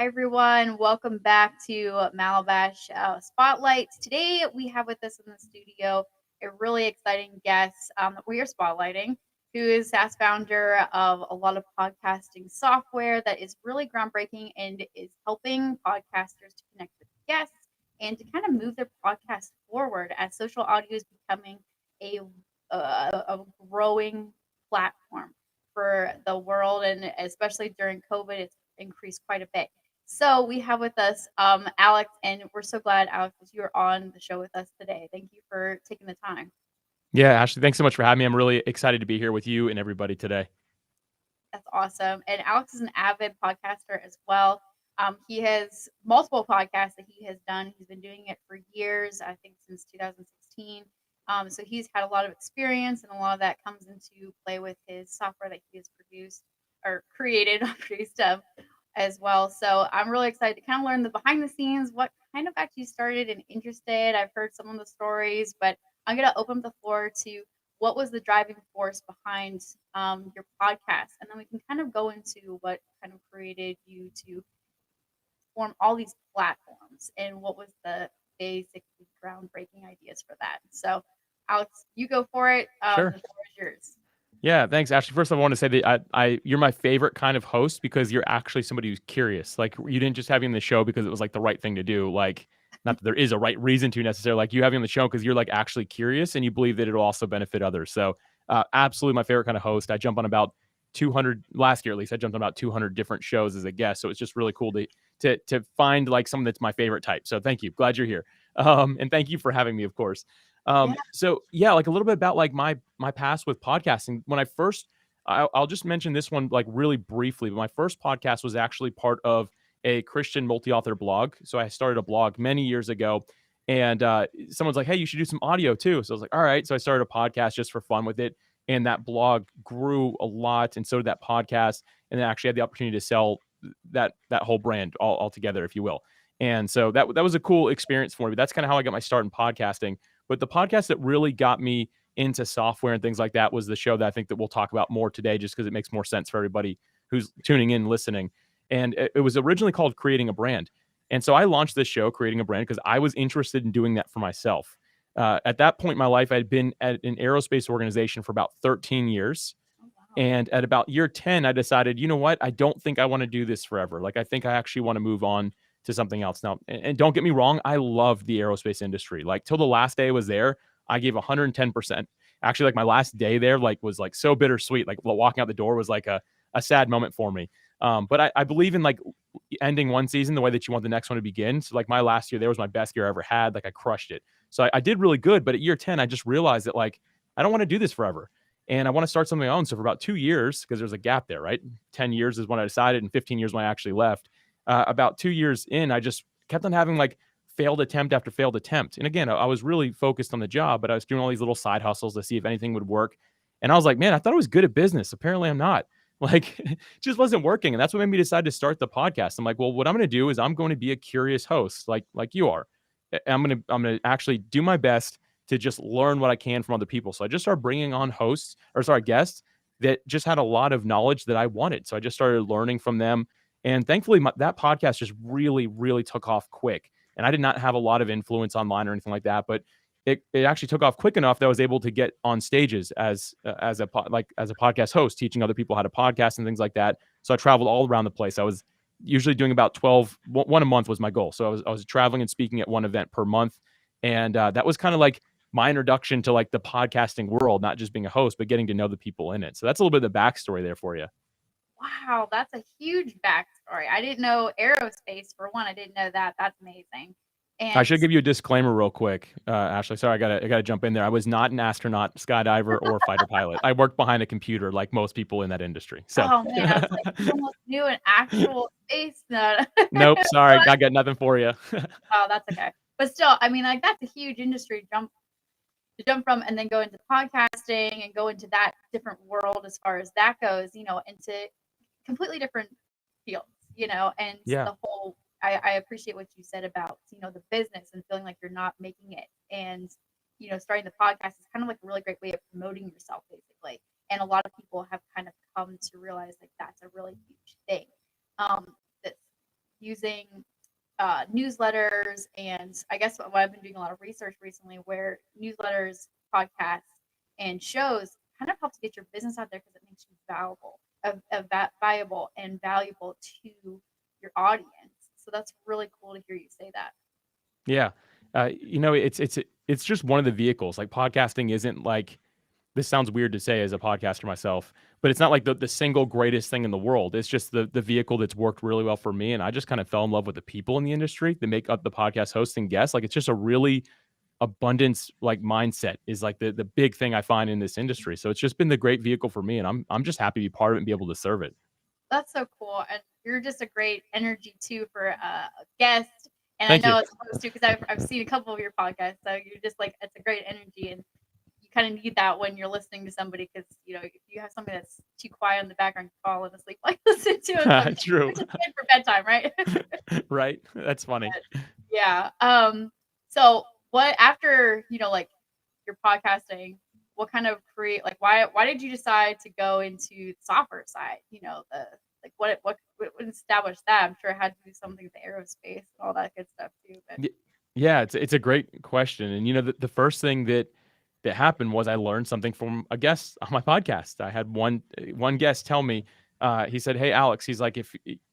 Hi, everyone. Welcome back to Malibash Spotlights. Today, we have with us in the studio a really exciting guest that we are spotlighting, who is SaaS founder of a lot of podcasting software that is really groundbreaking and is helping podcasters to connect with guests and to kind of move their podcast forward as social audio is becoming a, a growing platform for the world, and especially during COVID, it's increased quite a bit. So we have with us Alex, and we're so glad, Alex, that you're on the show with us today. Thank you for taking the time. Yeah, Ashley, thanks so much for having me. I'm really excited to be here with you and everybody today. That's awesome. And Alex is an avid podcaster as well. He has multiple podcasts that he has done. He's been doing it for years, I think since 2016. So he's had a lot of experience, and a lot of that comes into play with his software that he has produced or created, produced as well. So I'm really excited to kind of learn the behind the scenes, what kind of got you started and interested. I've heard some of the stories, but I'm going to open the floor to what was the driving force behind your podcast, and then we can kind of go into what kind of created you to form all these platforms and what was the basically groundbreaking ideas for that. So, Alex, you go for it. The Sure. floor is yours. Yeah, thanks, Ashley. First, I want to say that you're my favorite kind of host because you're actually somebody who's curious. Like, you didn't just have me on the show because it was like the right thing to do. Like, not that there is a right reason to necessarily. Like, you having me on the show because you're like actually curious and you believe that it'll also benefit others. So, absolutely my favorite kind of host. I jump on about 200 last year at least. I jumped on about 200 different shows as a guest. So it's just really cool to find like someone that's my favorite type. So thank you. Glad you're here. And thank you for having me, of course. Yeah. So yeah, like a little bit about like my past with podcasting. When I first, I'll just mention this one like really briefly. But my first podcast was actually part of a Christian multi-author blog. So I started a blog many years ago, and someone's like, "Hey, you should do some audio too." So I was like, "All right." So I started a podcast just for fun with it, and that blog grew a lot, and so did that podcast. And then actually had the opportunity to sell that whole brand all together, if you will. And so that was a cool experience for me. But that's kind of how I got my start in podcasting. But the podcast that really got me into software and things like that was the show that I think that we'll talk about more today, just because it makes more sense for everybody who's tuning in, listening. And it was originally called Creating a Brand. And so I launched this show, Creating a Brand, because I was interested in doing that for myself. At that point in my life, I had been at an aerospace organization for about 13 years. Oh, wow. And at about year 10, I decided, you know what? I don't think I want to do this forever. Like, I think I actually want to move on to something else. Now, and don't get me wrong, I loved the aerospace industry. Like, till the last day I was there, I gave 110%. Actually, like my last day there, like was like so bittersweet. Like walking out the door was like a sad moment for me. But I believe in like ending one season the way that you want the next one to begin. So like my last year there was my best year I ever had. Like I crushed it. So I did really good. But at year 10, I just realized that like I don't want to do this forever. And I want to start something of my own. So for about 2 years, because there's a gap there, right? 10 years is when I decided, and 15 years when I actually left. About 2 years in, I just kept on having like failed attempt after failed attempt. And again, I was really focused on the job, but I was doing all these little side hustles to see if anything would work. And I was like, man, I thought I was good at business. Apparently I'm not. Like, it just wasn't working. And that's what made me decide to start the podcast. I'm like, well, what I'm going to do is I'm going to be a curious host, like you are. I'm going to actually do my best to just learn what I can from other people. So I just started bringing on guests that just had a lot of knowledge that I wanted. So I just started learning from them. And thankfully, that podcast just really, really took off quick. And I did not have a lot of influence online or anything like that, but it actually took off quick enough that I was able to get on stages as a podcast host, teaching other people how to podcast and things like that. So I traveled all around the place. I was usually doing about 12, one a month was my goal. So I was traveling and speaking at one event per month, and that was kind of like my introduction to like the podcasting world, not just being a host, but getting to know the people in it. So that's a little bit of the backstory there for you. Wow, that's a huge backstory. I didn't know aerospace for one. I didn't know that. That's amazing. I And should give you a disclaimer real quick, Ashley. Sorry, I gotta jump in there. I was not an astronaut, skydiver, or fighter pilot. I worked behind a computer like most people in that industry. So, oh man, I was like, you almost knew an actual space nut. nope. Sorry, I got nothing for you. Oh, that's okay. But still, I mean, like that's a huge industry jump from and then go into podcasting and go into that different world as far as that goes, into completely different fields, and Yeah. the whole I appreciate what you said about, the business and feeling like you're not making it. And, starting the podcast is kind of like a really great way of promoting yourself basically. And a lot of people have kind of come to realize like that's a really huge thing. That's using newsletters, and I guess what I've been doing a lot of research recently, where newsletters, podcasts, and shows kind of helps get your business out there because it makes you valuable and valuable to your audience. So that's really cool to hear you say that. Yeah. It's just one of the vehicles. Like podcasting isn't like, this sounds weird to say as a podcaster myself, but it's not like the single greatest thing in the world. It's just the vehicle that's worked really well for me. And I just kind of fell in love with the people in the industry that make up the podcast hosts and guests. Like it's just a really abundance like mindset is like the big thing I find in this industry. So it's just been the great vehicle for me. And I'm just happy to be part of it and be able to serve it. That's so cool, and you're just a great energy too for a guest. And I Thank you. know it's supposed to because I've seen a couple of your podcasts, so you're just like it's a great energy, and you kind of need that when you're listening to somebody because if you have somebody that's too quiet in the background, you're falling asleep. Like listen to it sometimes, True. which is good for bedtime, right? Right. That's funny. Yeah. So what after like your podcasting, what kind of create like why did you decide to go into the software side? The like what established that? I'm sure it had to do something with the aerospace and all that good stuff too. But Yeah, it's a great question. And the first thing that happened was I learned something from a guest on my podcast. I had one guest tell me, he said, "Hey Alex," he's like, and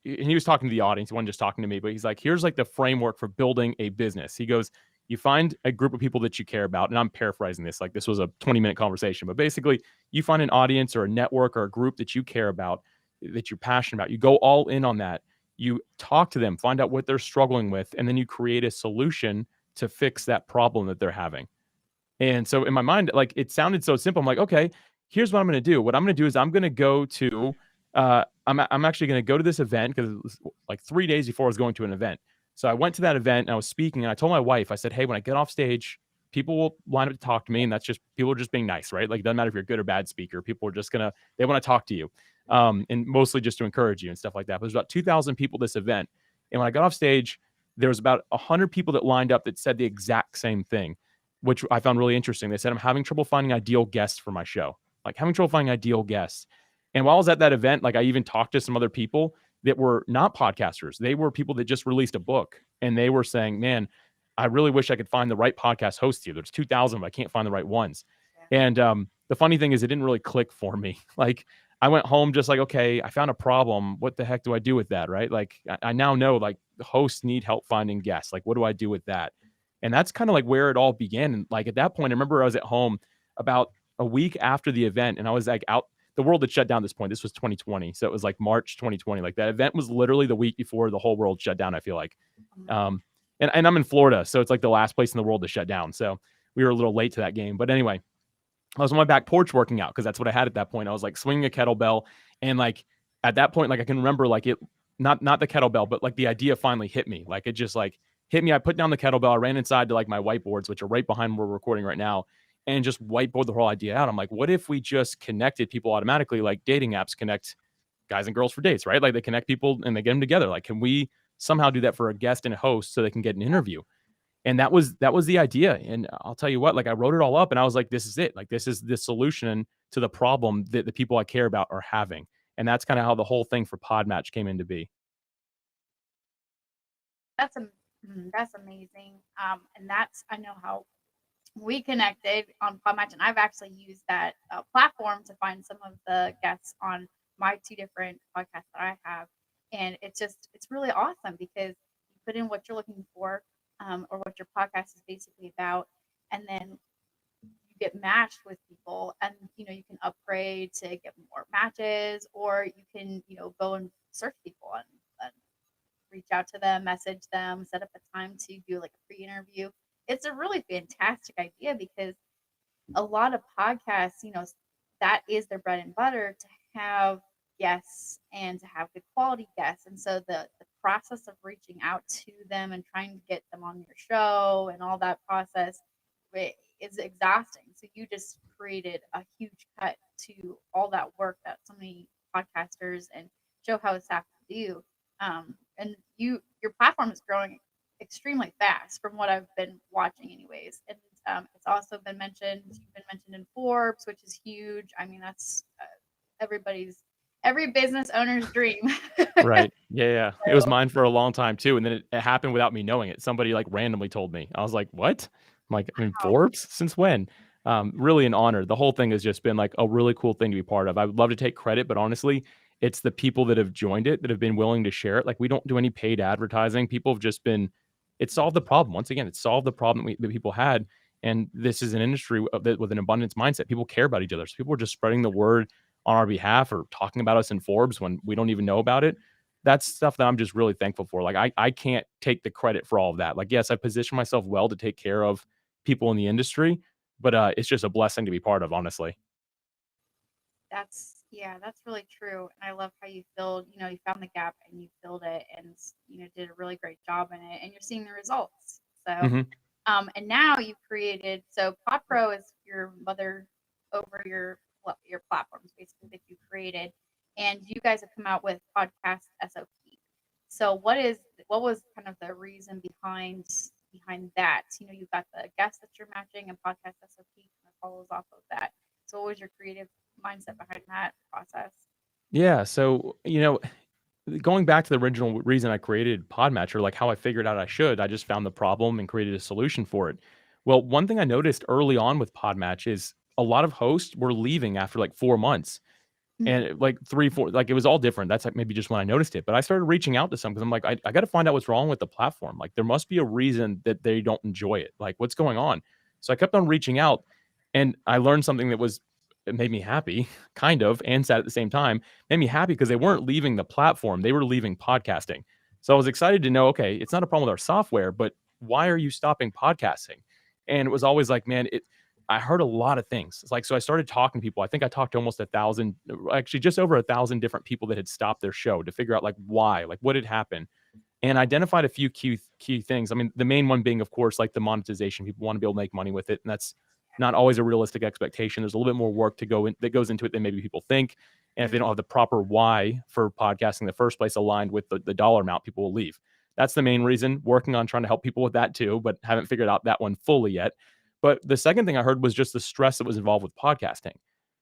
he was talking to the audience, he wasn't just talking to me, but he's like, "Here's like the framework for building a business." He goes, "You find a group of people that you care about," and I'm paraphrasing this, like this was a 20-minute conversation, but basically, you find an audience or a network or a group that you care about, that you're passionate about. You go all in on that. You talk to them, find out what they're struggling with, and then you create a solution to fix that problem that they're having. And so in my mind, like it sounded so simple. I'm like, okay, here's what I'm going to do. What I'm going to do is I'm going to go to, I'm actually going to go to this event because it was like 3 days before I was going to an event. So I went to that event and I was speaking and I told my wife, I said, hey, when I get off stage, people will line up to talk to me. And that's just, people are just being nice, right? Like it doesn't matter if you're a good or bad speaker. People are just going to, they want to talk to you. And mostly just to encourage you and stuff like that. But there's about 2,000 people this event. And when I got off stage, there was about 100 people that lined up that said the exact same thing, which I found really interesting. They said, I'm having trouble finding ideal guests for my show, like having trouble finding ideal guests. And while I was at that event, like I even talked to some other people that were not podcasters. They were people that just released a book and they were saying, man, I really wish I could find the right podcast host here. There's 2,000, but I can't find the right ones. yeah. And the funny thing is it didn't really click for me. Like I went home just like, okay, I found a problem. What the heck do I do with that? Right. Like I now know like the hosts need help finding guests. Like, what do I do with that? And that's kind of like where it all began. And like at that point, I remember I was at home about a week after the event and I was like out, the world had shut down at this point. This was 2020. So it was like March 2020. Like that event was literally the week before the whole world shut down, I feel like. Um, and I'm in Florida. So it's like the last place in the world to shut down. So we were a little late to that game. But anyway, I was on my back porch working out because that's what I had at that point. I was like swinging a kettlebell. And like at that point, like I can remember like it, not the kettlebell, but like the idea finally hit me. Like it just like hit me. I put down the kettlebell. I ran inside to like my whiteboards, which are right behind where we're recording right now, and just whiteboard the whole idea out. I'm like, what if we just connected people automatically, like dating apps connect guys and girls for dates, right? Like they connect people and they get them together. Like, can we somehow do that for a guest and a host so they can get an interview? And that was the idea. And I'll tell you what, like I wrote it all up and I was like, this is it. Like this is the solution to the problem that the people I care about are having. And that's kind of how the whole thing for Podmatch came into be. That's amazing. And that's I know how we connected on Podmatch, and I've actually used that platform to find some of the guests on my two different podcasts that I have, and it's really awesome because you put in what you're looking for, or what your podcast is basically about, and then you get matched with people, and you can upgrade to get more matches, or you can go and search people and reach out to them, message them, set up a time to do like a pre-interview. It's a really fantastic idea because a lot of podcasts, that is their bread and butter to have guests and to have good quality guests. And so the process of reaching out to them and trying to get them on your show and all that process is exhausting. So you just created a huge cut to all that work that so many podcasters and show hosts have to do. And your platform is growing extremely fast from what I've been watching, anyways. And it's also been mentioned. You've been mentioned in Forbes, which is huge. I mean, that's everybody's every business owner's dream. Right. Yeah, yeah. It was So, mine for a long time too, and then it happened without me knowing it. Somebody, like, randomly told me. I was like, "What?" I'm like, "In wow, Forbes? Since when?" Really an honor. The whole thing has just been, like, a really cool thing to be part of. I would love to take credit, but honestly, it's the people that have joined it that have been willing to share it. Like, we don't do any paid advertising. People have just been it solved the problem. Once again, it solved the problem that people had, and this is an industry that with an abundance mindset. People care about each other. So people are just spreading the word on our behalf or talking about us in Forbes when we don't even know about it. That's stuff that I'm just really thankful for. Like I can't take the credit for all of that. Like, yes, I position myself well to take care of people in the industry, but it's just a blessing to be part of, honestly. yeah, that's really true. And I love how you filled, you found the gap and you filled it and, did a really great job in it and you're seeing the results. So, Hmm. and now you've created, so PodPro is your mother over your platforms basically that you created. And you guys have come out with podcast SOP. So what was kind of the reason behind that? You've got the guests that you're matching and podcast SOP kind of follows off of that. So what was your creative mindset behind that process? Yeah. So, going back to the original reason I created Podmatcher, like how I figured out I just found the problem and created a solution for it. Well, one thing I noticed early on with Podmatch is a lot of hosts were leaving after like 4 months. Mhm. And like 3, 4, like it was all different. That's like maybe just when I noticed it. But I started reaching out to some because I'm like, I got to find out what's wrong with the platform. Like there must be a reason that they don't enjoy it. Like what's going on? So I kept on reaching out and I learned something that was it made me happy, kind of, and sad at the same time. Made me happy because they weren't leaving the platform, they were leaving podcasting. So I was excited to know, okay, it's not a problem with our software, but why are you stopping podcasting? And it was always like, man, I heard a lot of things. It's like, so I started talking to people. I think I talked to almost 1,000, actually just over 1,000 different people that had stopped their show to figure out like why, like what had happened, and identified a few key things. I mean, the main one being, of course, like the monetization. People want to be able to make money with it, and that's not always a realistic expectation. There's a little bit more work to go in that goes into it than maybe people think. And if they don't Mhm. have the proper why for podcasting in the first place aligned with the dollar amount, people will leave. That's the main reason. Working on trying to help people with that too, but haven't figured out that one fully yet. But the second thing I heard was just the stress that was involved with podcasting.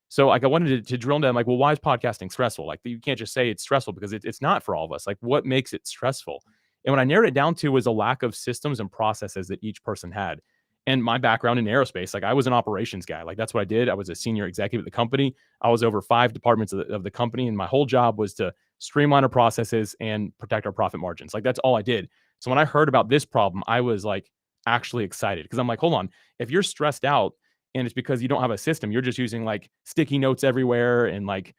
So like I wanted to drill down like, well, why is podcasting stressful? Like you can't just say it's stressful because it's not for all of us. Like what makes it stressful? And what I narrowed it down to was a lack of systems and processes that each person had. And my background in aerospace, like I was an operations guy. Like that's what I did. I was a senior executive at the company. I was over 5 departments of the company, and my whole job was to streamline our processes and protect our profit margins. Like that's all I did. So when I heard about this problem, I was like actually excited because I'm like, hold on, if you're stressed out and it's because you don't have a system, you're just using like sticky notes everywhere and like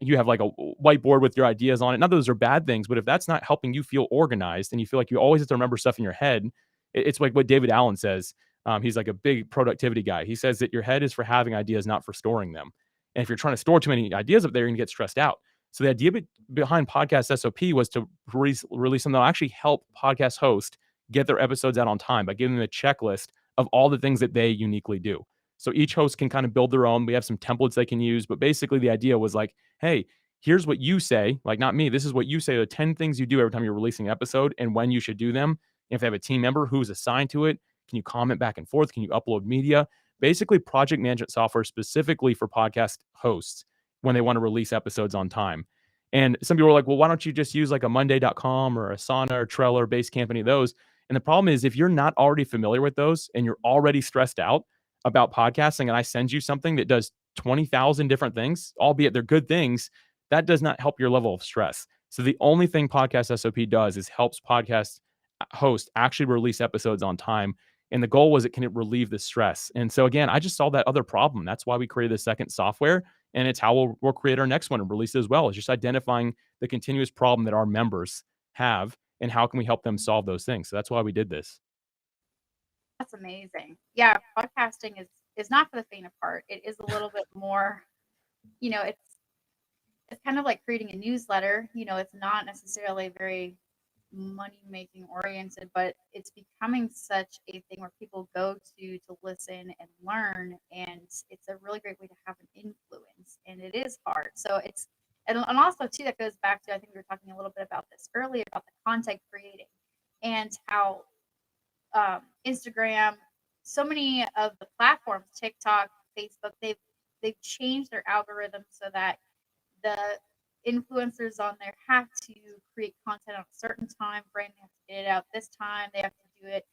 you have like a whiteboard with your ideas on it. Not that those are bad things, but if that's not helping you feel organized and you feel like you always have to remember stuff in your head, it's like what David Allen says. He's like a big productivity guy. He says that your head is for having ideas, not for storing them. And if you're trying to store too many ideas up there, you're gonna get stressed out. So the idea behind Podcast SOP was to release something that'll actually help podcast hosts get their episodes out on time by giving them a checklist of all the things that they uniquely do. So each host can kind of build their own. We have some templates they can use, but basically the idea was like, hey, here's what you say, like not me. This is what you say, the 10 things you do every time you're releasing an episode and when you should do them. And if they have a team member who's assigned to it, can you comment back and forth? Can you upload media? Basically, project management software specifically for podcast hosts when they want to release episodes on time. And some people are like, well, why don't you just use like a Monday.com or Asana or Trello or Basecamp, any of those? And the problem is, if you're not already familiar with those and you're already stressed out about podcasting, and I send you something that does 20,000 different things, albeit they're good things, that does not help your level of stress. So the only thing Podcast SOP does is helps podcast hosts actually release episodes on time. And the goal was it can relieve the stress. And so again, I just saw that other problem. That's why we created the second software. And it's how we'll create our next one and release it as well. It's just identifying the continuous problem that our members have and how can we help them solve those things. So that's why we did this. That's amazing. Yeah, podcasting is not for the faint of heart. It is a little bit more, you know, it's kind of like creating a newsletter. It's not necessarily very money making oriented, but it's becoming such a thing where people go to listen and learn, and it's a really great way to have an influence. And it is hard. So and also too that goes back to, I think we were talking a little bit about this earlier about the content creating and how Instagram, so many of the platforms, TikTok, Facebook, they've changed their algorithm so that the influencers on there have to create content on a certain time frame. They have to get it out this time. They have to do it,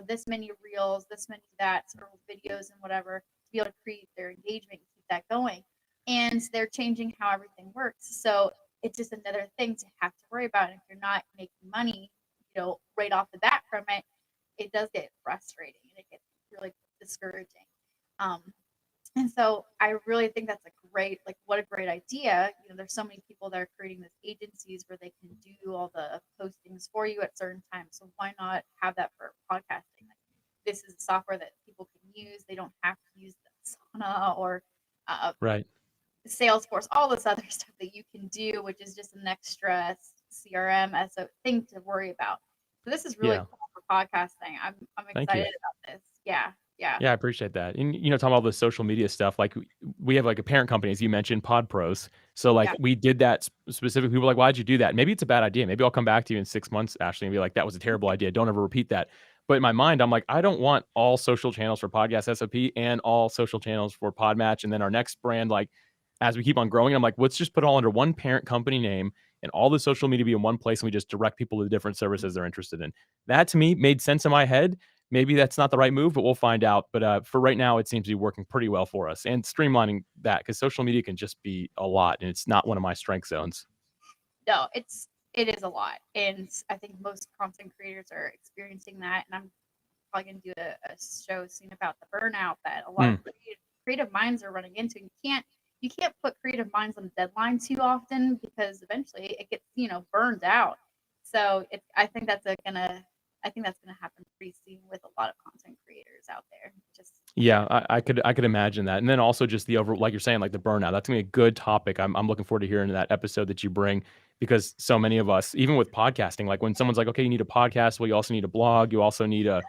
this many reels, this many that sort of videos and whatever to be able to create their engagement and keep that going. And they're changing how everything works. So it's just another thing to have to worry about. And if you're not making money, right off the bat from it, it does get frustrating and it gets really discouraging. Um, and so I really think that's a great, like, what a great idea. There's so many people that are creating these agencies where they can do all the postings for you at certain times. So why not have that for podcasting? Like, this is software that people can use. They don't have to use the Asana or uh, Right. Salesforce, all this other stuff that you can do, which is just an extra CRM as a thing to worry about. So this is really Yeah. cool for podcasting. I'm Thank excited you. about this. Yeah, yeah, Yeah, I appreciate that. And talking about all the social media stuff, like we have like a parent company, as you mentioned, PodPros. So like yeah. we did that specific. People were like, why'd you do that? Maybe it's a bad idea. Maybe I'll come back to you in 6 months, Ashley, and be like, that was a terrible idea. Don't ever repeat that. But in my mind, I'm like, I don't want all social channels for Podcast SOP and all social channels for Podmatch. And then our next brand, like as we keep on growing, I'm like, let's just put it all under one parent company name and all the social media be in one place, and we just direct people to the different services they're interested in. That to me made sense in my head. Maybe that's not the right move, but we'll find out. But for right now, it seems to be working pretty well for us and streamlining that, because social media can just be a lot and it's not one of my strength zones. No, it is a lot, and I think most content creators are experiencing that. And I'm probably going to do a show soon about the burnout that a lot of Mm, creative minds are running into. And you can't put creative minds on a deadline too often because eventually it gets burned out. So I think that's gonna happen pretty soon with a lot of content creators out there. Just yeah, I could imagine that. And then also just the over, like you're saying, like the burnout. That's gonna be a good topic. I'm looking forward to hearing that episode that you bring, because so many of us, even with podcasting, like when someone's like, okay, you need a podcast, well, you also need a blog, you also need a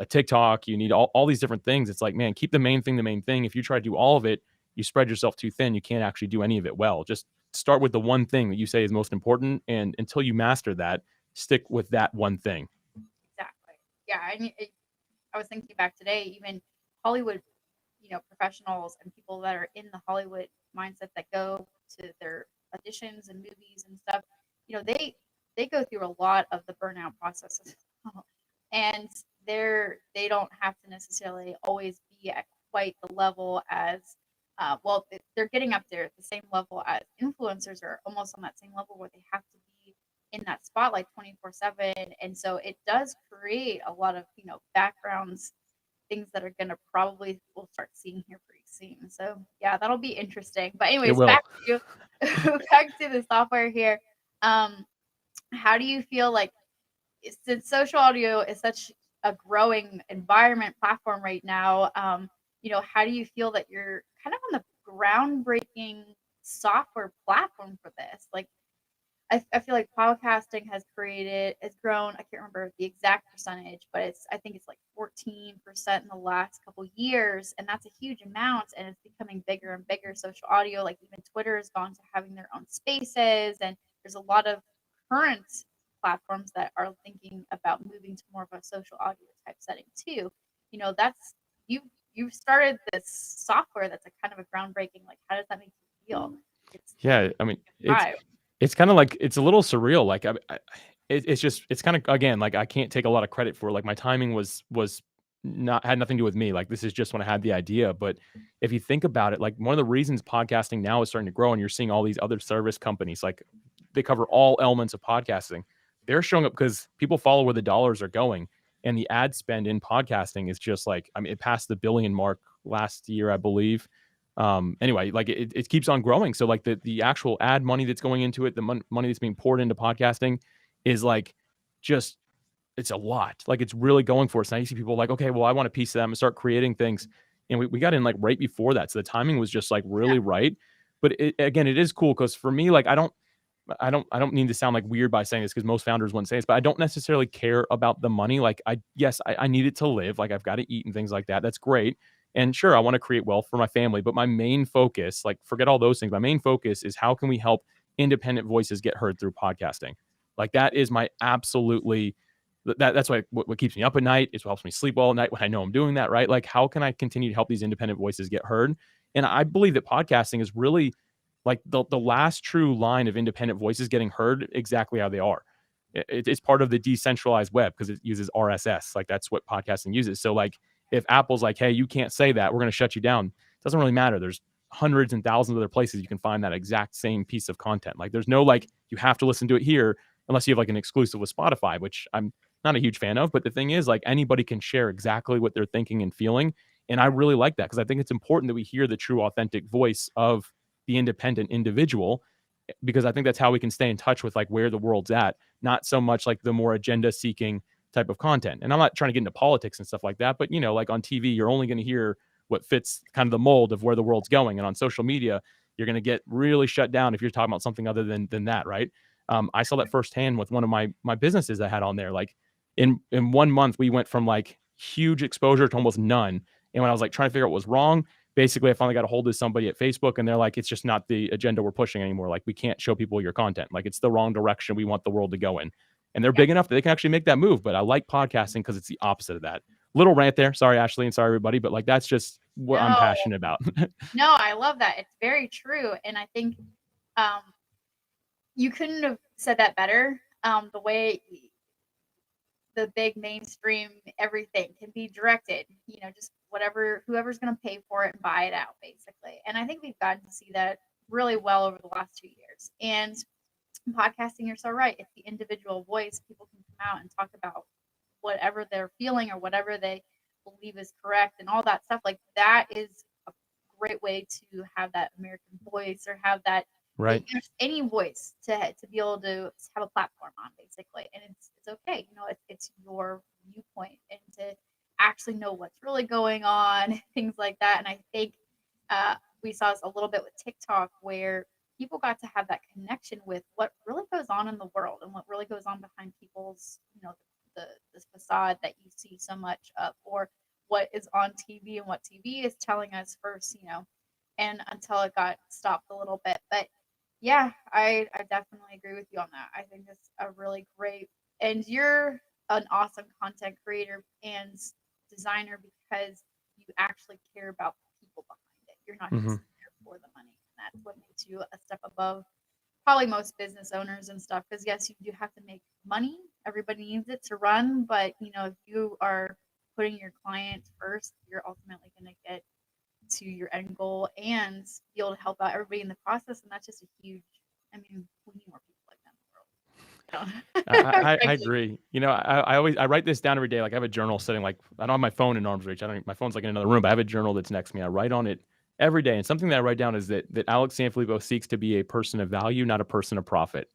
TikTok, you need all these different things. It's like, man, keep the main thing the main thing. If you try to do all of it, you spread yourself too thin. You can't actually do any of it well. Just start with the one thing that you say is most important, and until you master that, stick with that one thing. exactly. Yeah, I was thinking back today, even Hollywood, professionals and people that are in the Hollywood mindset that go to their auditions and movies and stuff, they go through a lot of the burnout processes, and they don't have to necessarily always be at quite the level as well. They're getting up there at the same level as influencers, or almost on that same level where they have to be in that spotlight 24/7. And so it does create a lot of backgrounds, things that are gonna probably we'll start seeing here pretty soon. So yeah, that'll be interesting. But It anyways, will. back to you. Back to the software here. Um, how do you feel like, since social audio is such a growing environment platform right now, how do you feel that you're kind of on the groundbreaking software platform for this? Like, I feel like podcasting has grown. I can't remember the exact percentage, but I think it's like 14% in the last couple years, and that's a huge amount. And it's becoming bigger and bigger. Social audio, like even Twitter, has gone to having their own spaces, and there's a lot of current platforms that are thinking about moving to more of a social audio type setting too. That's you. You've started this software that's a kind of a groundbreaking. Like, how does that make you feel? It's Yeah, I mean, thrive. it's kind of like it's a little surreal. Like it's just it's kind of, again, like I can't take a lot of credit for, like, my timing was not had nothing to do with me. Like this is just when I had the idea. But if you think about it, like one of the reasons podcasting now is starting to grow, and you're seeing all these other service companies, like they cover all elements of podcasting. They're showing up because people follow where the dollars are going, and the ad spend in podcasting is just like, I mean, it passed the billion mark last year, I believe. Anyway, like it keeps on growing. So like the actual ad money that's going into it, the money that's being poured into podcasting is like just, it's a lot. Like it's really going for us. And I see people like, okay, well, I want a piece of that and start creating things. And we got in like right before that. So the timing was just like really right. But again, it is cool because for me, like I don't mean to sound like weird by saying this, because most founders wouldn't say this, but I don't necessarily care about the money. Like I need it to live. Like I've got to eat and things like that. That's great. And sure, I want to create wealth for my family, but my main focus, like forget all those things. My main focus is how can we help independent voices get heard through podcasting? Like that is my absolutely that's what keeps me up at night. It's what helps me sleep well at night when I know I'm doing that, right? Like how can I continue to help these independent voices get heard? And I believe that podcasting is really like the last true line of independent voices getting heard exactly how they are. It's part of the decentralized web because it uses RSS. Like that's what podcasting uses. So like if Apple's like, hey, you can't say that, we're going to shut you down. It doesn't really matter. There's hundreds and thousands of other places you can find that exact same piece of content. Like there's no like you have to listen to it here unless you have like an exclusive with Spotify, which I'm not a huge fan of. But the thing is, like anybody can share exactly what they're thinking and feeling. And I really like that because I think it's important that we hear the true, authentic voice of the independent individual because I think that's how we can stay in touch with like where the world's at, not so much like the more agenda seeking type of content. And I'm not trying to get into politics and stuff like that, but you know, like on TV, you're only going to hear what fits kind of the mold of where the world's going. And on social media, you're going to get really shut down if you're talking about something other than that, right? I saw that firsthand with one of my businesses I had on there. Like in 1 month, we went from like huge exposure to almost none. And when I was like trying to figure out what was wrong, basically I finally got a hold of somebody at Facebook and they're like, it's just not the agenda we're pushing anymore. Like we can't show people your content. Like it's the wrong direction we want the world to go in. And they're Yeah. big enough that they can actually make that move. But I like podcasting because it's the opposite of that. Little rant there. Sorry, Ashley, and sorry everybody, but like that's just what I'm No, passionate about. no, I love that. It's very true. And I think um, you couldn't have said that better. The way the big mainstream everything can be directed, just whatever, whoever's going to pay for it and buy it out, basically. And I think we've gotten to see that really well over the last 2 years. And podcasting, you're so right. It's the individual voice. People can come out and talk about whatever they're feeling or whatever they believe is correct and all that stuff. Like that is a great way to have that American voice or have that Right. any voice to be able to have a platform on, basically. And it's okay, it's your viewpoint and to actually know what's really going on, things like that. And I think we saw this a little bit with TikTok where people got to have that connection with what really goes on in the world and what really goes on behind people's, the facade that you see so much of, or what is on TV and what TV is telling us first, and until it got stopped a little bit. But yeah, I definitely agree with you on that. I think it's a really great, and you're an awesome content creator and designer because you actually care about the people behind it. You're not Mm-hmm. just there for the money. And that's what makes you a step above probably most business owners and stuff. Because yes, you do have to make money. Everybody needs it to run, but if you are putting your client first, you're ultimately going to get to your end goal and be able to help out everybody in the process. And that's just a huge, I mean, we need more people like that in the world. I Frankly. agree. You know, I always I write this down every day. Like I have a journal sitting like I don't have my phone in arm's reach. I don't my phone's like in another room, but I have a journal that's next to me. I write on it every day. And something that I write down is that Alex Sanfilippo seeks to be a person of value, not a person of profit.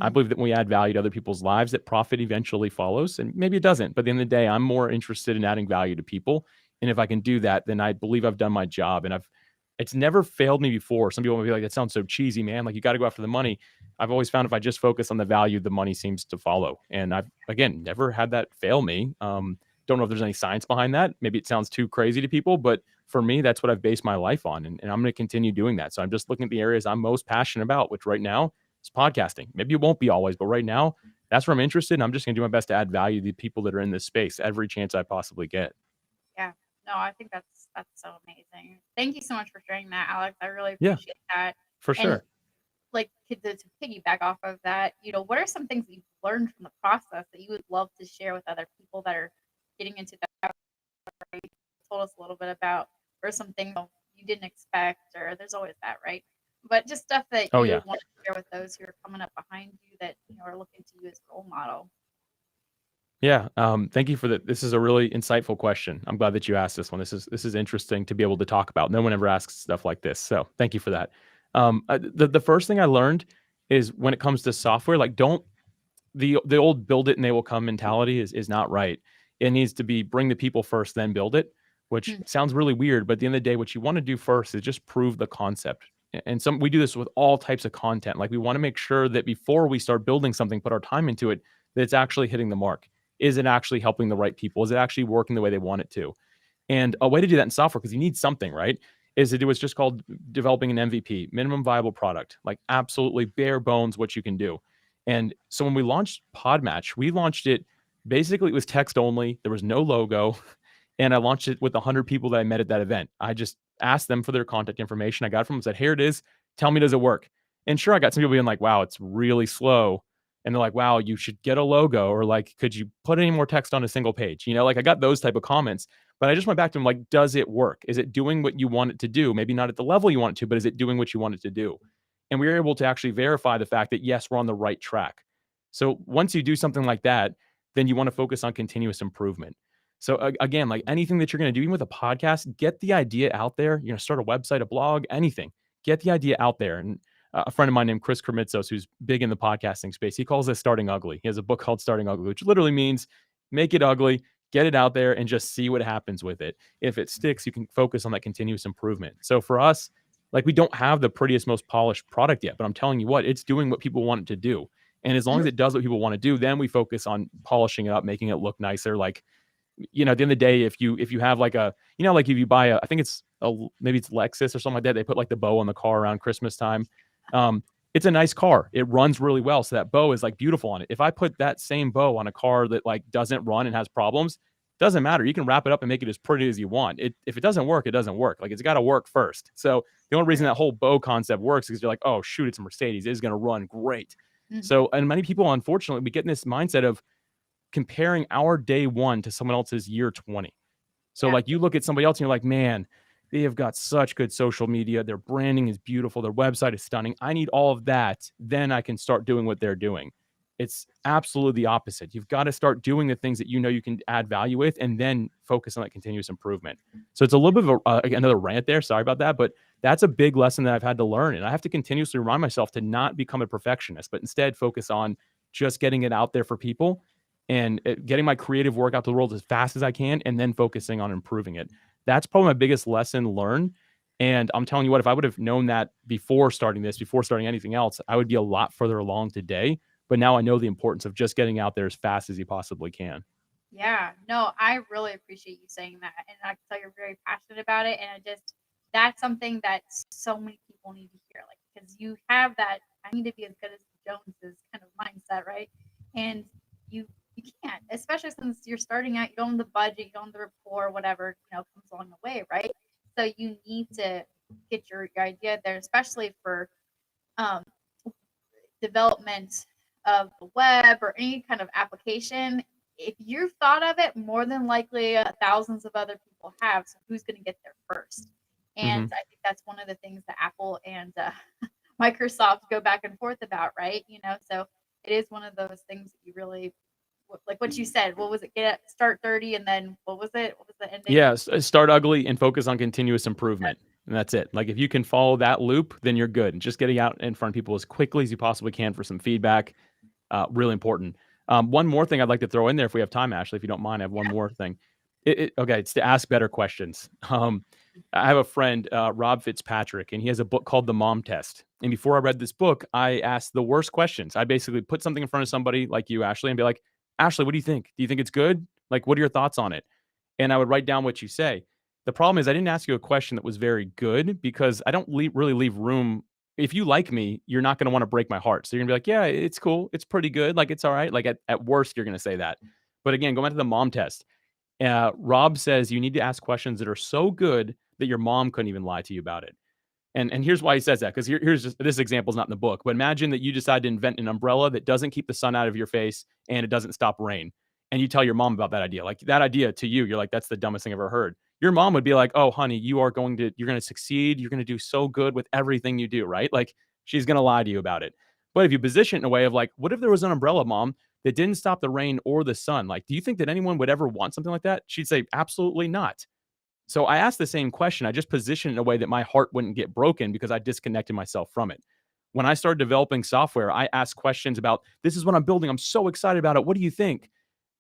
I Mm, believe that when we add value to other people's lives, that profit eventually follows. And maybe it doesn't. But at the end of the day, I'm more interested in adding value to people. And if I can do that, then I believe I've done my job. And it's never failed me before. Some people will be like, that sounds so cheesy, man. Like you got to go after the money. I've always found if I just focus on the value, the money seems to follow. And I've, again, never had that fail me. Don't know if there's any science behind that. Maybe it sounds too crazy to people, but for me, that's what I've based my life on. And I'm going to continue doing that. So I'm just looking at the areas I'm most passionate about, which right now is podcasting. Maybe it won't be always, but right now, that's where I'm interested. And I'm just going to do my best to add value to the people that are in this space every chance I possibly get. yeah. No, I think that's so amazing. Thank you so much for sharing that, Alex. I really Yeah, appreciate that. for And sure. like to piggyback off of that, what are some things that you've learned from the process that you would love to share with other people that are getting into that? You told us a little bit about, or some things you didn't expect, or there's always that, right? But just stuff that Oh, you yeah. would want to share with those who are coming up behind you that are looking to you as a role model. Yeah. Thank you for that. This is a really insightful question. I'm glad that you asked this one. This is interesting to be able to talk about. No one ever asks stuff like this. So thank you for that. The first thing I learned is when it comes to software, like don't the old build it and they will come mentality is not right. It needs to be bring the people first, then build it, which Hmm. sounds really weird. But at the end of the day, what you want to do first is just prove the concept. And some we do this with all types of content. Like we want to make sure that before we start building something, put our time into it, that it's actually hitting the mark. Is it actually helping the right people? Is it actually working the way they want it to? And a way to do that in software, because you need something, right? Is to do what's just called developing an MVP, minimum viable product, like absolutely bare bones what you can do. And so when we launched Podmatch, we launched it basically it was text only. There was no logo. And I launched it with 100 people that I met at that event. I just asked them for their contact information. I got it from them, said, here it is. Tell me, does it work? And sure, I got some people being like, wow, it's really slow. And they're like, wow, you should get a logo, or like, could you put any more text on a single page? Like I got those type of comments, but I just went back to them like, does it work? Is it doing what you want it to do? Maybe not at the level you want it to, but is it doing what you want it to do? And we were able to actually verify the fact that yes, we're on the right track. So once you do something like that, then you want to focus on continuous improvement. So again, like anything that you're going to do, even with a podcast, get the idea out there. Start a website, a blog, anything. Get the idea out there. And a friend of mine named Chris Kermitzos, who's big in the podcasting space, he calls it starting ugly. He has a book called Starting Ugly, which literally means make it ugly, get it out there, and just see what happens with it. If it sticks, you can focus on that continuous improvement. So for us, like we don't have the prettiest, most polished product yet, but I'm telling you what, it's doing what people want it to do. And as long as it does what people want to do, then we focus on polishing it up, making it look nicer. Like, at the end of the day, if you have like a, like if you buy I think it's maybe it's Lexus or something like that, they put like the bow on the car around Christmas time. It's a nice car. It runs really well. So that bow is like beautiful on it. If I put that same bow on a car that like doesn't run and has problems, doesn't matter. You can wrap it up and make it as pretty as you want. If it doesn't work, it doesn't work. Like it's got to work first. So the only reason that whole bow concept works is you're like, oh shoot, it's a Mercedes. It's going to run great. Mm-hmm. So, and many people, unfortunately, we get in this mindset of comparing our day one to someone else's year 20. So like you look at somebody else and you're like, man, they have got such good social media. Their branding is beautiful. Their website is stunning. I need all of that. Then I can start doing what they're doing. It's absolutely the opposite. You've got to start doing the things that you can add value with, and then focus on that continuous improvement. So it's a little bit of another rant there. Sorry about that. But that's a big lesson that I've had to learn. And I have to continuously remind myself to not become a perfectionist, but instead focus on just getting it out there for people and getting my creative work out to the world as fast as I can, and then focusing on improving it. That's probably my biggest lesson learned. And I'm telling you what, if I would have known that before starting anything else, I would be a lot further along today. But now I know the importance of just getting out there as fast as you possibly can. Yeah, no, I really appreciate you saying that. And I can tell you're very passionate about it. And that's something that so many people need to hear. Like, because you have that, I need to be as good as the Joneses kind of mindset, right? And you can't, especially since you're starting out, you don't have the budget, you don't have the rapport, whatever, comes along the way, right? So you need to get your idea there, especially for development of the web or any kind of application. If you've thought of it, more than likely thousands of other people have. So who's going to get there first? And I think that's one of the things that Apple and Microsoft go back and forth about, right? So it is one of those things that you really, like what you said, what was it? Start 30, and then what was it? What was the ending? Yeah, start ugly and focus on continuous improvement. And that's it. Like if you can follow that loop, then you're good. And just getting out in front of people as quickly as you possibly can for some feedback, really important. One more thing I'd like to throw in there if we have time, Ashley, if you don't mind, I have one more thing. Okay, it's to ask better questions. I have a friend, Rob Fitzpatrick, and he has a book called The Mom Test. And before I read this book, I asked the worst questions. I basically put something in front of somebody like you, Ashley, and be like, Ashley, what do you think? Do you think it's good? Like, what are your thoughts on it? And I would write down what you say. The problem is I didn't ask you a question that was very good because I don't really leave room. If you like me, you're not going to want to break my heart. So you're gonna be like, yeah, it's cool. It's pretty good. Like, it's all right. Like at worst, you're going to say that. But again, going back to the mom test, Rob says you need to ask questions that are so good that your mom couldn't even lie to you about it. And here's why he says that, because here's just, this example is not in the book, but imagine that you decide to invent an umbrella that doesn't keep the sun out of your face and it doesn't stop rain. And you tell your mom about that idea. Like that idea to you, you're like, that's the dumbest thing I've ever heard. Your mom would be like, oh, honey, you're going to succeed. You're going to do so good with everything you do, right? Like she's going to lie to you about it. But if you position it in a way of like, what if there was an umbrella, mom, that didn't stop the rain or the sun? Like, do you think that anyone would ever want something like that? She'd say, absolutely not. So I asked the same question. I just positioned it in a way that my heart wouldn't get broken because I disconnected myself from it. When I started developing software, I asked questions about, this is what I'm building. I'm so excited about it. What do you think?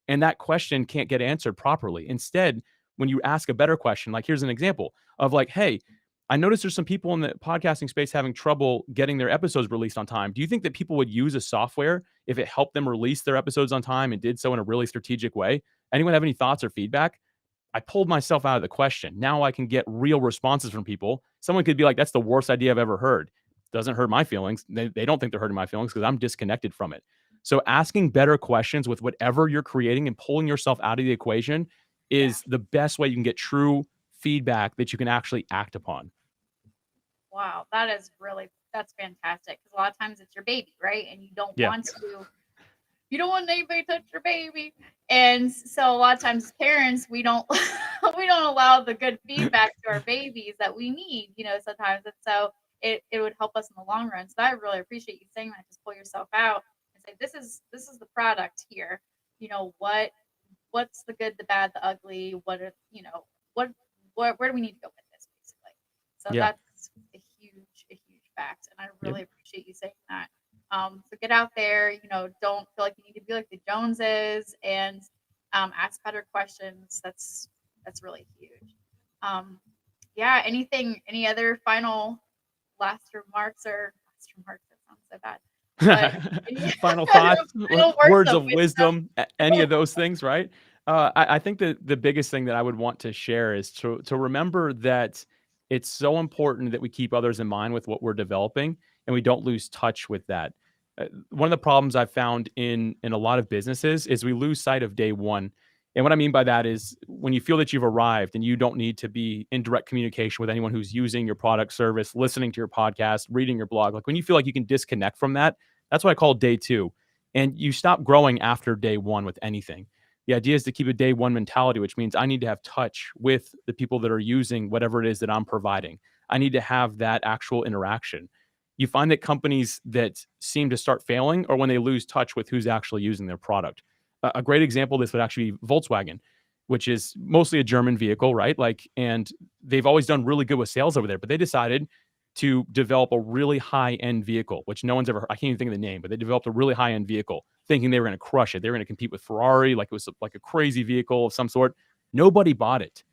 And that question can't get answered properly. Instead, when you ask a better question, like here's an example of like, hey, I noticed there's some people in the podcasting space having trouble getting their episodes released on time. Do you think that people would use a software if it helped them release their episodes on time and did so in a really strategic way? Anyone have any thoughts or feedback? I pulled myself out of the question. Now I can get real responses from people. Someone could be like, that's the worst idea I've ever heard. Doesn't hurt my feelings. They don't think they're hurting my feelings because I'm disconnected from it. So asking better questions with whatever you're creating and pulling yourself out of the equation is the best way you can get true feedback that you can actually act upon. Wow, that is really That's fantastic because a lot of times it's your baby, right? And Yeah. you don't want anybody to touch your baby. And so a lot of times as parents, we don't we don't allow the good feedback to our babies that we need, sometimes. And so it would help us in the long run. So I really appreciate you saying that. Just pull yourself out and say, this is the product here. What's the good, the bad, the ugly, what where do we need to go with this basically. So Yeah. that's a huge fact. And I Yep. really appreciate you saying that. So get out there, don't feel like you need to be like the Joneses, and ask better questions. That's really huge. Um, yeah. Any other final last remarks? That sounds so bad. But any Final thoughts, final words words of of wisdom? wisdom, any of those things, right? I think that the biggest thing that I would want to share is to remember that it's so important that we keep others in mind with what we're developing, and we don't lose touch with that. One of the problems I've found in a lot of businesses is we lose sight of day one. And what I mean by that is when you feel that you've arrived and you don't need to be in direct communication with anyone who's using your product, service, listening to your podcast, reading your blog, like when you feel like you can disconnect from that, that's what I call day two. And you stop growing after day one with anything. The idea is to keep a day one mentality, which means I need to have touch with the people that are using whatever it is that I'm providing. I need to have that actual interaction. You find that companies that seem to start failing or when they lose touch with who's actually using their product. A great example of this would actually be Volkswagen, which is mostly a German vehicle, right? Like, and they've always done really good with sales over there, but they decided to develop a really high end vehicle, which no one's ever, I can't even think of the name, but they developed a really high end vehicle thinking they were going to crush it. They were going to compete with Ferrari, like it was like a crazy vehicle of some sort. Nobody bought it.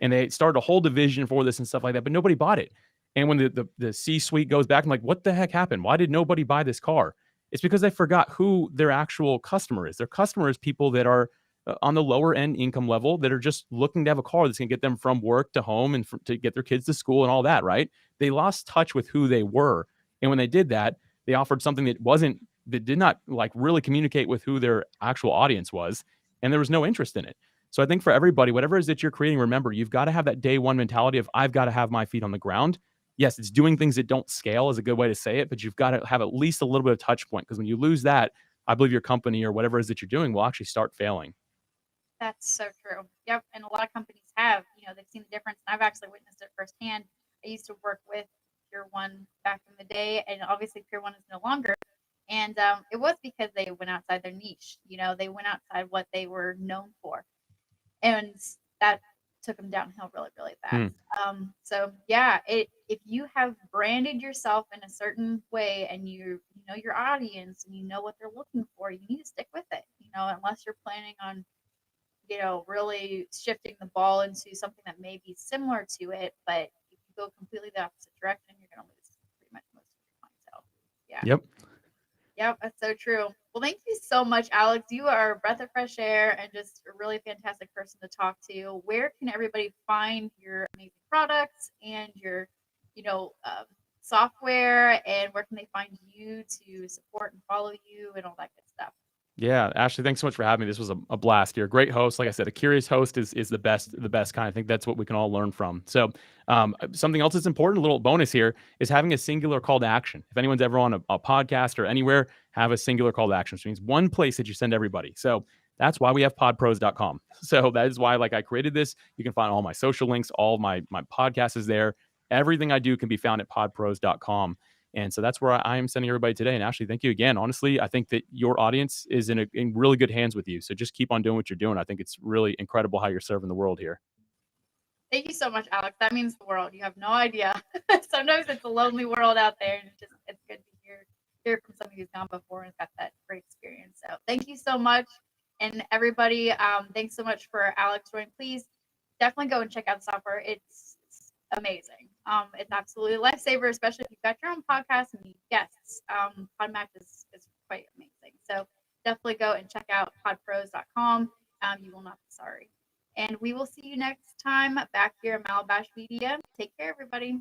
And they started a whole division for this and stuff like that, but nobody bought it. And when the C suite goes back, I'm like, what the heck happened? Why did nobody buy this car? It's because they forgot who their actual customer is. Their customer is people that are on the lower end income level that are just looking to have a car that's going to get them from work to home and to get their kids to school and all that, right? They lost touch with who they were. And when they did that, they offered something that did not like really communicate with who their actual audience was. And there was no interest in it. So I think for everybody, whatever it is that you're creating, remember, you've got to have that day one mentality of I've got to have my feet on the ground. Yes, it's doing things that don't scale is a good way to say it, but you've got to have at least a little bit of touch point because when you lose that, I believe your company or whatever it is that you're doing will actually start failing. That's so true. Yep. And a lot of companies have, they've seen the difference. And I've actually witnessed it firsthand. I used to work with Pure One back in the day, and obviously Pure One is no longer. And it was because they went outside their niche. They went outside what they were known for, and that took them downhill really, really Hmm. fast. So yeah, if you have branded yourself in a certain way, and you know your audience and you know what they're looking for, you need to stick with it. Unless you're planning on really shifting the ball into something that may be similar to it. But if you go completely the opposite direction, you're going to lose pretty much most of your clientele. Yeah. Yep. Yep. That's so true. Well, thank you so much, Alex. You are a breath of fresh air and just a really fantastic person to talk to. Where can everybody find your amazing products and your, you know, um, software, and where can they find you to support and follow you and all that good stuff? Yeah, Ashley, thanks so much for having me. This was a blast. You're a great host. Like I said, a curious host is the best kind. I think that's what we can all learn from. So, something else that's important, a little bonus here, is having a singular call to action. If anyone's ever on a podcast or anywhere, have a singular call to action, which means one place that you send everybody. So that's why we have podpros.com. So that is why, like, I created this. You can find all my social links, all my podcast is there. Everything I do can be found at podpros.com. And so that's where I am sending everybody today. And Ashley, thank you again. Honestly, I think that your audience is in really good hands with you. So just keep on doing what you're doing. I think it's really incredible how you're serving the world here. Thank you so much, Alex. That means the world. You have no idea. Sometimes it's a lonely world out there, and it's good to hear from somebody who's gone before and got that great experience. So thank you so much, and everybody, thanks so much for Alex joining. Please definitely go and check out the software. It's amazing. It's absolutely a lifesaver, especially if you've got your own podcast and need guests. Podmatch is quite amazing. So definitely go and check out podpros.com. You will not be sorry. And we will see you next time back here at Malibash Media. Take care, everybody.